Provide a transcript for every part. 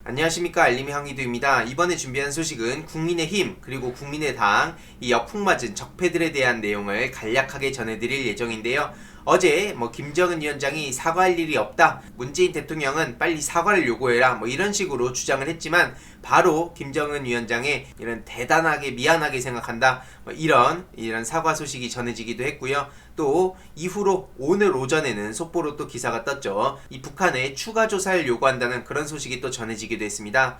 안녕하십니까, 알림이 황희두입니다. 이번에 준비한 소식은 국민의힘 그리고 국민의당 이 역풍맞은 적폐들에 대한 내용을 간략하게 전해드릴 예정인데요. 어제 김정은 위원장이 사과할 일이 없다, 문재인 대통령은 빨리 사과를 요구해라, 이런 식으로 주장을 했지만 바로 김정은 위원장의 이런 대단하게 미안하게 생각한다, 이런 사과 소식이 전해지기도 했고요. 또 이후로 오늘 오전에는 속보로 또 기사가 떴죠. 이 북한에 추가 조사를 요구한다는 그런 소식이 또 전해지기도 했습니다.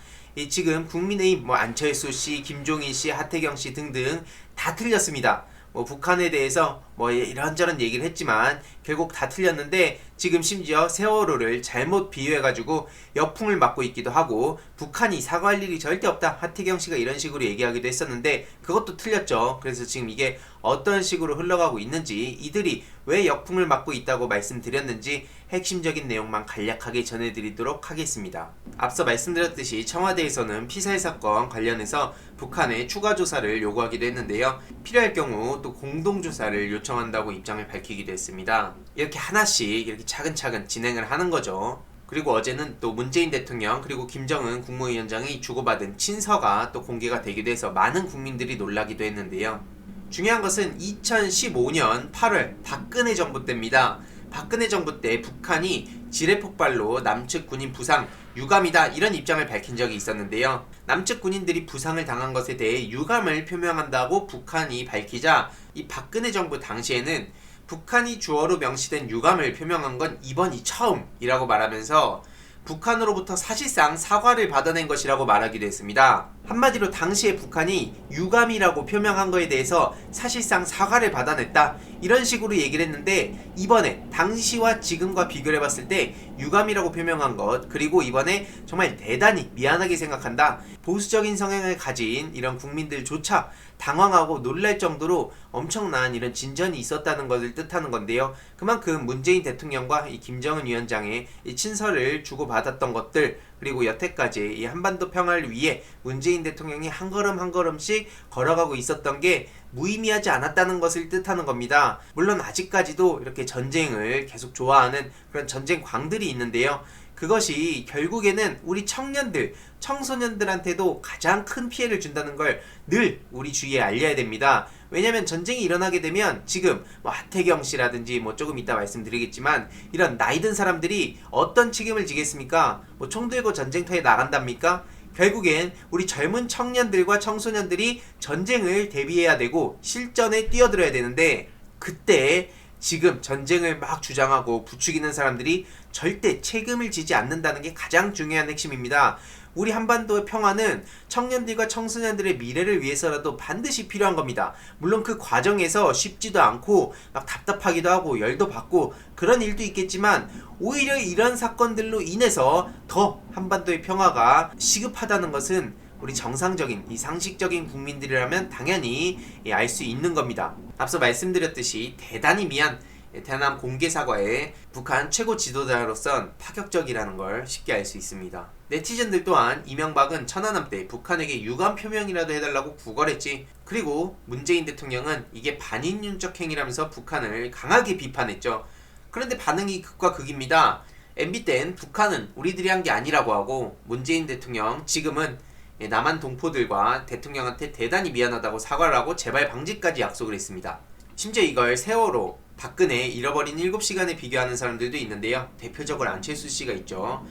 지금 국민의힘 안철수 씨, 김종인 씨, 하태경 씨 등등 다 틀렸습니다. 북한에 대해서 이런저런 얘기를 했지만 결국 다 틀렸는데, 지금 심지어 세월호를 잘못 비유해가지고 역풍을 맞고 있기도 하고 북한이 사과할 일이 절대 없다, 하태경 씨가 이런 식으로 얘기하기도 했었는데 그것도 틀렸죠. 그래서 지금 이게 어떤 식으로 흘러가고 있는지, 이들이 왜 역풍을 맞고 있다고 말씀드렸는지 핵심적인 내용만 간략하게 전해드리도록 하겠습니다. 앞서 말씀드렸듯이 청와대에서는 피살 사건 관련해서 북한에 추가 조사를 요구하기도 했는데요. 필요할 경우 또 공동조사를 요청한다고 입장을 밝히기도 했습니다. 이렇게 하나씩 이렇게 차근차근 진행을 하는 거죠. 그리고 어제는 또 문재인 대통령 그리고 김정은 국무위원장이 주고받은 친서가 또 공개가 되기도 해서 많은 국민들이 놀라기도 했는데요. 중요한 것은 2015년 8월 박근혜 정부 때입니다. 박근혜 정부 때 북한이 지뢰폭발로 남측 군인 부상, 유감이다, 이런 입장을 밝힌 적이 있었는데요. 남측 군인들이 부상을 당한 것에 대해 유감을 표명한다고 북한이 밝히자 이 박근혜 정부 당시에는 북한이 주어로 명시된 유감을 표명한 건 이번이 처음이라고 말하면서 북한으로부터 사실상 사과를 받아낸 것이라고 말하기도 했습니다. 한마디로 당시에 북한이 유감이라고 표명한 거에 대해서 사실상 사과를 받아냈다, 이런 식으로 얘기를 했는데, 이번에 당시와 지금과 비교를 해봤을 때 유감이라고 표명한 것, 그리고 이번에 정말 대단히 미안하게 생각한다, 보수적인 성향을 가진 이런 국민들조차 당황하고 놀랄 정도로 엄청난 이런 진전이 있었다는 것을 뜻하는 건데요. 그만큼 문재인 대통령과 이 김정은 위원장의 이 친서를 주고받았던 것들, 그리고 여태까지 이 한반도 평화를 위해 문재인 대통령이 한 걸음 한 걸음씩 걸어가고 있었던 게 무의미하지 않았다는 것을 뜻하는 겁니다. 물론 아직까지도 이렇게 전쟁을 계속 좋아하는 그런 전쟁광들이 있는데요. 그것이 결국에는 우리 청년들, 청소년들한테도 가장 큰 피해를 준다는 걸 늘 우리 주위에 알려야 됩니다. 왜냐면 전쟁이 일어나게 되면 지금 하태경 씨라든지 조금 이따 말씀드리겠지만 이런 나이든 사람들이 어떤 책임을 지겠습니까? 총 들고 전쟁터에 나간답니까? 결국엔 우리 젊은 청년들과 청소년들이 전쟁을 대비해야 되고 실전에 뛰어들어야 되는데, 그때 지금 전쟁을 막 주장하고 부추기는 사람들이 절대 책임을 지지 않는다는 게 가장 중요한 핵심입니다. 우리 한반도의 평화는 청년들과 청소년들의 미래를 위해서라도 반드시 필요한 겁니다. 물론 그 과정에서 쉽지도 않고 막 답답하기도 하고 열도 받고 그런 일도 있겠지만, 오히려 이런 사건들로 인해서 더 한반도의 평화가 시급하다는 것은 우리 정상적인 이 상식적인 국민들이라면 당연히 알 수 있는 겁니다. 앞서 말씀드렸듯이 대단히 미안, 대남 공개 사과에 북한 최고 지도자로선 파격적이라는 걸 쉽게 알 수 있습니다. 네티즌들 또한 이명박은 천안함 때 북한에게 유감 표명이라도 해달라고 구걸했지, 그리고 문재인 대통령은 이게 반인륜적 행위라면서 북한을 강하게 비판했죠. 그런데 반응이 극과 극입니다. MB 땐 북한은 우리들이 한 게 아니라고 하고, 문재인 대통령 지금은 남한 동포들과 대통령한테 대단히 미안하다고 사과를 하고 재발 방지까지 약속을 했습니다. 심지어 이걸 세월호, 박근혜 잃어버린 7시간에 비교하는 사람들도 있는데요. 대표적으로 안철수 씨가 있죠.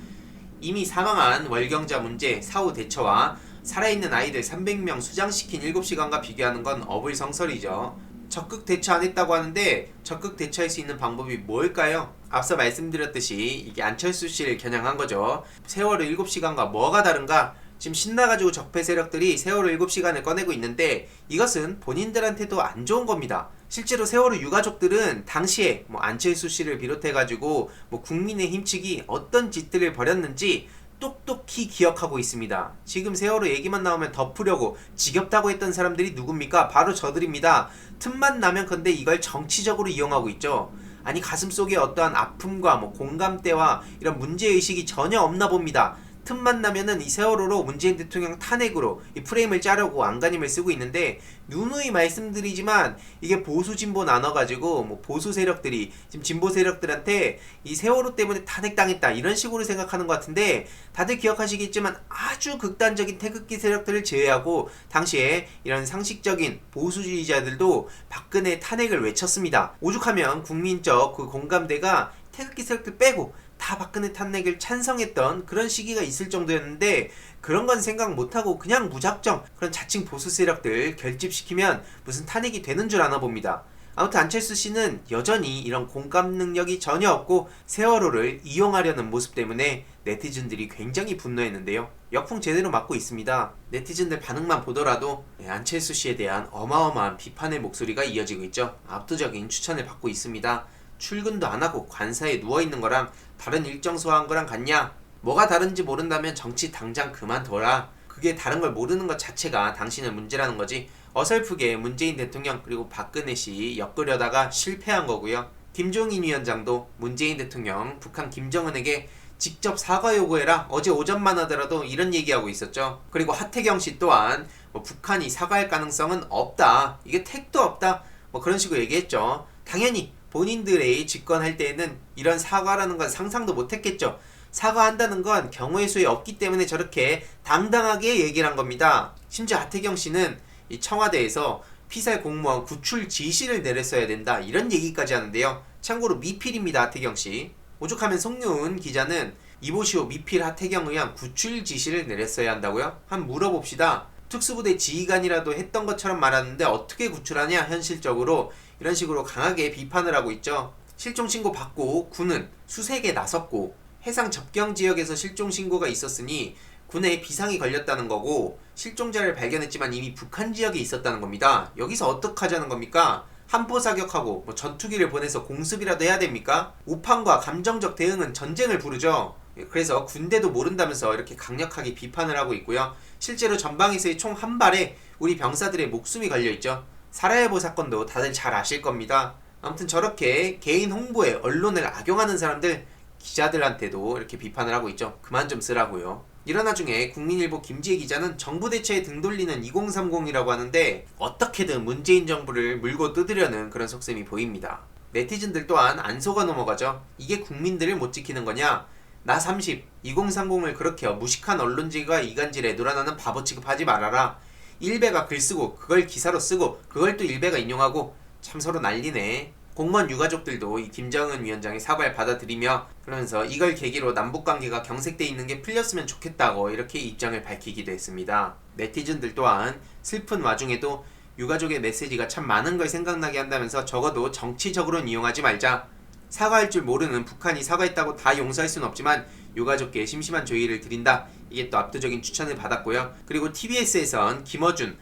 이미 사망한 월경자 문제 사후 대처와 살아있는 아이들 300명 수장시킨 7시간과 비교하는 건 어불성설이죠. 적극 대처 안 했다고 하는데 적극 대처할 수 있는 방법이 뭘까요? 앞서 말씀드렸듯이 이게 안철수 씨를 겨냥한 거죠. 세월호 7시간과 뭐가 다른가? 지금 신나가지고 적폐 세력들이 세월호 7시간을 꺼내고 있는데 이것은 본인들한테도 안 좋은 겁니다. 실제로 세월호 유가족들은 당시에 안철수 씨를 비롯해가지고 국민의힘 측이 어떤 짓들을 벌였는지 똑똑히 기억하고 있습니다. 지금 세월호 얘기만 나오면 덮으려고 지겹다고 했던 사람들이 누굽니까? 바로 저들입니다. 틈만 나면 근데 이걸 정치적으로 이용하고 있죠. 아니, 가슴속에 어떠한 아픔과 공감대와 이런 문제의식이 전혀 없나 봅니다. 틈만 나면은 이 세월호로 문재인 대통령 탄핵으로 이 프레임을 짜려고 안간힘을 쓰고 있는데, 누누이 말씀드리지만 이게 보수 진보 나눠가지고 뭐 보수 세력들이 지금 진보 세력들한테 이 세월호 때문에 탄핵당했다 이런 식으로 생각하는 것 같은데, 다들 기억하시겠지만 아주 극단적인 태극기 세력들을 제외하고 당시에 이런 상식적인 보수주의자들도 박근혜 탄핵을 외쳤습니다. 오죽하면 국민적 그 공감대가 태극기 세력들 빼고 다 박근혜 탄핵을 찬성했던 그런 시기가 있을 정도였는데, 그런 건 생각 못하고 그냥 무작정 그런 자칭 보수 세력들 결집시키면 무슨 탄핵이 되는 줄 아나 봅니다. 아무튼 안철수 씨는 여전히 이런 공감 능력이 전혀 없고 세월호를 이용하려는 모습 때문에 네티즌들이 굉장히 분노했는데요. 역풍 제대로 맞고 있습니다. 네티즌들 반응만 보더라도 안철수 씨에 대한 어마어마한 비판의 목소리가 이어지고 있죠. 압도적인 추천을 받고 있습니다. 출근도 안 하고 관사에 누워있는 거랑 다른 일정 소화한 거랑 같냐? 뭐가 다른지 모른다면 정치 당장 그만둬라. 그게 다른 걸 모르는 것 자체가 당신의 문제라는 거지. 어설프게 문재인 대통령 그리고 박근혜 씨 엮으려다가 실패한 거고요. 김종인 위원장도 문재인 대통령 북한 김정은에게 직접 사과 요구해라, 어제 오전만 하더라도 이런 얘기하고 있었죠. 그리고 하태경 씨 또한 북한이 사과할 가능성은 없다, 이게 택도 없다, 그런 식으로 얘기했죠. 당연히 본인들의 집권할 때에는 이런 사과라는 건 상상도 못했겠죠. 사과한다는 건 경우의 수에 없기 때문에 저렇게 당당하게 얘기를 한 겁니다. 심지어 하태경 씨는 이 청와대에서 피살 공무원 구출 지시를 내렸어야 된다 이런 얘기까지 하는데요. 참고로 미필입니다, 하태경 씨. 오죽하면 송윤 기자는 이보시오, 미필 하태경 의원 구출 지시를 내렸어야 한다고요? 한번 물어봅시다. 특수부대 지휘관이라도 했던 것처럼 말하는데 어떻게 구출하냐, 현실적으로. 이런 식으로 강하게 비판을 하고 있죠. 실종신고 받고 군은 수색에 나섰고 해상 접경 지역에서 실종신고가 있었으니 군에 비상이 걸렸다는 거고, 실종자를 발견했지만 이미 북한 지역에 있었다는 겁니다. 여기서 어떡하자는 겁니까? 함포 사격하고 전투기를 보내서 공습이라도 해야 됩니까? 우판과 감정적 대응은 전쟁을 부르죠. 그래서 군대도 모른다면서 이렇게 강력하게 비판을 하고 있고요. 실제로 전방에서의 총 한 발에 우리 병사들의 목숨이 걸려있죠. 사라예보 사건도 다들 잘 아실 겁니다. 아무튼 저렇게 개인 홍보에 언론을 악용하는 사람들, 기자들한테도 이렇게 비판을 하고 있죠. 그만 좀 쓰라고요. 이런 와중에 국민일보 김지혜 기자는 정부 대체에 등 돌리는 2030이라고 하는데, 어떻게든 문재인 정부를 물고 뜯으려는 그런 속셈이 보입니다. 네티즌들 또한 안 속아 넘어가죠. 이게 국민들을 못 지키는 거냐? 나 30, 2030을 그렇게 무식한 언론지가 이간질에 놀아나는 바보 취급하지 말아라. 일베가 글 쓰고 그걸 기사로 쓰고 그걸 또 일베가 인용하고, 참 서로 난리네. 공무원 유가족들도 이 김정은 위원장의 사과를 받아들이며, 그러면서 이걸 계기로 남북관계가 경색돼 있는 게 풀렸으면 좋겠다고 이렇게 입장을 밝히기도 했습니다. 네티즌들 또한 슬픈 와중에도 유가족의 메시지가 참 많은 걸 생각나게 한다면서 적어도 정치적으로는 이용하지 말자. 사과할 줄 모르는 북한이 사과했다고 다 용서할 수는 없지만 유가족께 심심한 조의를 드린다. 이게 또 압도적인 추천을 받았고요. 그리고 TBS에선 김어준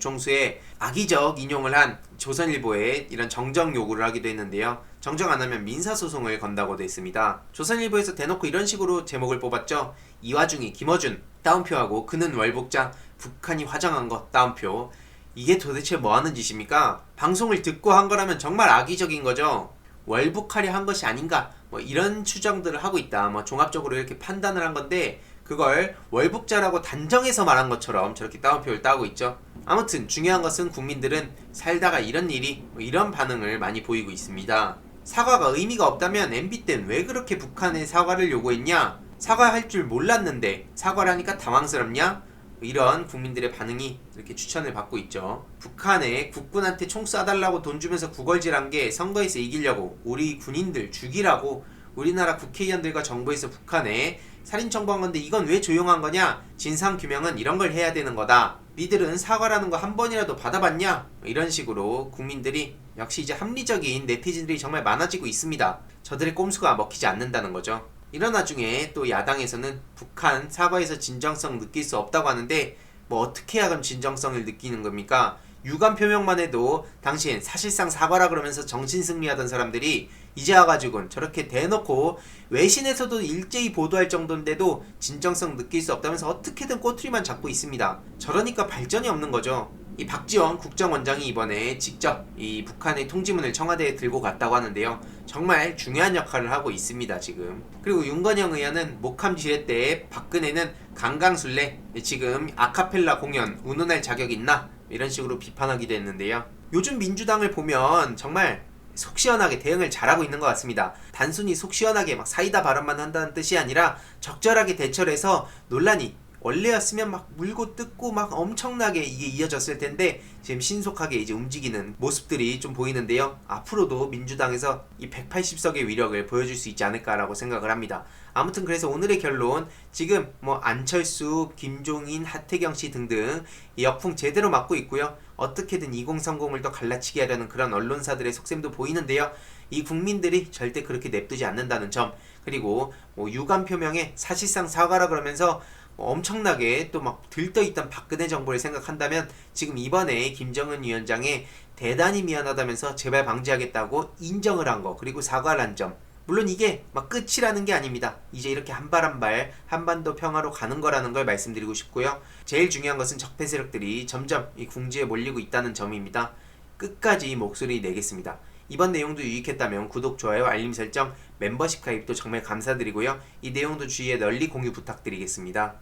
총수의 악의적 인용을 한 조선일보에 이런 정정 요구를 하기도 했는데요. 정정 안 하면 민사소송을 건다고도 했습니다. 조선일보에서 대놓고 이런 식으로 제목을 뽑았죠. 이 와중에 김어준 따옴표하고 그는 월북자, 북한이 화장한 거 따옴표. 이게 도대체 뭐하는 짓입니까? 방송을 듣고 한 거라면 정말 악의적인 거죠. 월북하려 한 것이 아닌가, 이런 추정들을 하고 있다. 종합적으로 이렇게 판단을 한 건데, 그걸 월북자라고 단정해서 말한 것처럼 저렇게 따옴표를 따고 있죠. 아무튼 중요한 것은 국민들은 살다가 이런 일이, 이런 반응을 많이 보이고 있습니다. 사과가 의미가 없다면 MB 땐 왜 그렇게 북한에 사과를 요구했냐? 사과할 줄 몰랐는데 사과를 하니까 당황스럽냐? 이런 국민들의 반응이 이렇게 추천을 받고 있죠. 북한에 국군한테 총 쏴달라고 돈 주면서 구걸질한 게 선거에서 이기려고 우리 군인들 죽이라고 우리나라 국회의원들과 정부에서 북한에 살인 청구한 건데, 이건 왜 조용한 거냐? 진상규명은 이런 걸 해야 되는 거다. 니들은 사과라는 거 한 번이라도 받아봤냐? 이런 식으로 국민들이, 역시 이제 합리적인 네티즌들이 정말 많아지고 있습니다. 저들의 꼼수가 먹히지 않는다는 거죠. 이런 와중에 또 야당에서는 북한 사과에서 진정성 느낄 수 없다고 하는데, 어떻게 해야 그럼 진정성을 느끼는 겁니까? 유감 표명만 해도 당시엔 사실상 사과라 그러면서 정신승리하던 사람들이 이제 와가지고는 저렇게 대놓고 외신에서도 일제히 보도할 정도인데도 진정성 느낄 수 없다면서 어떻게든 꼬투리만 잡고 있습니다. 저러니까 발전이 없는 거죠. 이 박지원 국정원장이 이번에 직접 이 북한의 통지문을 청와대에 들고 갔다고 하는데요. 정말 중요한 역할을 하고 있습니다, 지금. 그리고 윤건영 의원은 목함 지뢰 때 박근혜는 강강술래, 지금 아카펠라 공연 운운할 자격 있나? 이런 식으로 비판하기도 했는데요. 요즘 민주당을 보면 정말 속 시원하게 대응을 잘하고 있는 것 같습니다. 단순히 속 시원하게 막 사이다 발언만 한다는 뜻이 아니라 적절하게 대처를 해서 논란이 원래였으면 막 물고 뜯고 막 엄청나게 이게 이어졌을 텐데 지금 신속하게 이제 움직이는 모습들이 좀 보이는데요. 앞으로도 민주당에서 이 180석의 위력을 보여줄 수 있지 않을까라고 생각을 합니다. 아무튼 그래서 오늘의 결론, 지금 뭐 안철수, 김종인, 하태경 씨 등등 이 역풍 제대로 맞고 있고요. 어떻게든 2030을 더 갈라치게 하려는 그런 언론사들의 속셈도 보이는데요. 이 국민들이 절대 그렇게 냅두지 않는다는 점, 그리고 뭐 유감 표명에 사실상 사과라 그러면서 엄청나게 또 막 들떠있던 박근혜 정부를 생각한다면 지금 이번에 김정은 위원장의 대단히 미안하다면서 재발 방지하겠다고 인정을 한 거, 그리고 사과를 한 점, 물론 이게 막 끝이라는 게 아닙니다. 이제 이렇게 한 발 한 발 한반도 평화로 가는 거라는 걸 말씀드리고 싶고요. 제일 중요한 것은 적폐 세력들이 점점 이 궁지에 몰리고 있다는 점입니다. 끝까지 목소리 내겠습니다. 이번 내용도 유익했다면 구독, 좋아요, 알림 설정, 멤버십 가입도 정말 감사드리고요. 이 내용도 주위에 널리 공유 부탁드리겠습니다.